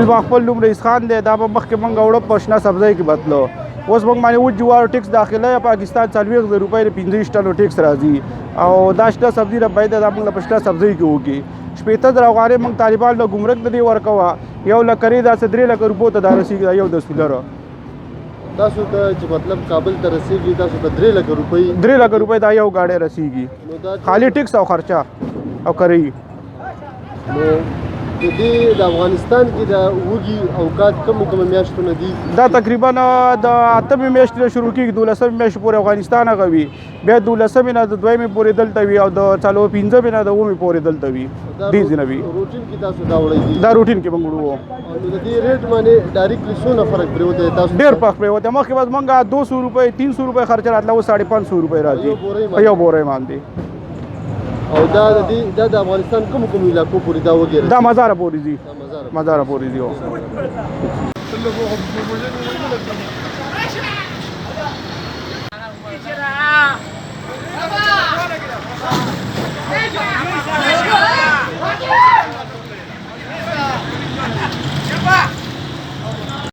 زما خپل نوم رئیس خان دی. دا به مخکې موږ وړه په شنه سبزۍ کې بدلو. اوس موږ باندې وچ جوارو ټیکس داخله پاکستان 40,000 روپۍ د 15 ټنو ټیکس راځي او دا شنه سبزي را باید دا موږ په شنه سبزۍ کې وکړي. 15,000 افغانۍ موږ طالبان له ګمرک د دې ورکوه. 1 لک کرې داسې 3 لک روپو ته دا رسېږي. دا یو 10 ولره تاسو ته چې مطلب کابل ته رسېږي تاسو ته 3 لک روپۍ 3 لک روپۍ دا یو ګاډی رسېږي خالي ټیکس او خرچه او کرې. نو د دې د افغانستان کې د وږي اوقات کوم میاشتونه دي؟ دا تقریبا د 8 میاشتې نه شروع کېږي 12 میاشتې پورې افغانستان هغه وي. بیا 12 نه د 2 پورې دلته وي او د 15 نه د 9 پورې دلته وي. دې ځینه وي روټین کې تاسو دا وړئ دي؟ دا روټین کې موږ وړو. د دې ریټ باندې ډایرکټلی څونه فرق پرېوتی تاسو؟ ډېر فرق پرېوتی. مخکې بس موږ 200 روپۍ 300 روپۍ خرچه راتله اوس 550 روپۍ راځي په یو بورۍ باندې. او دا د افغانستان کوم علاقو پورې دا وګورئ؟ دا مزاره پورې ځي. مزاره پورې ځي.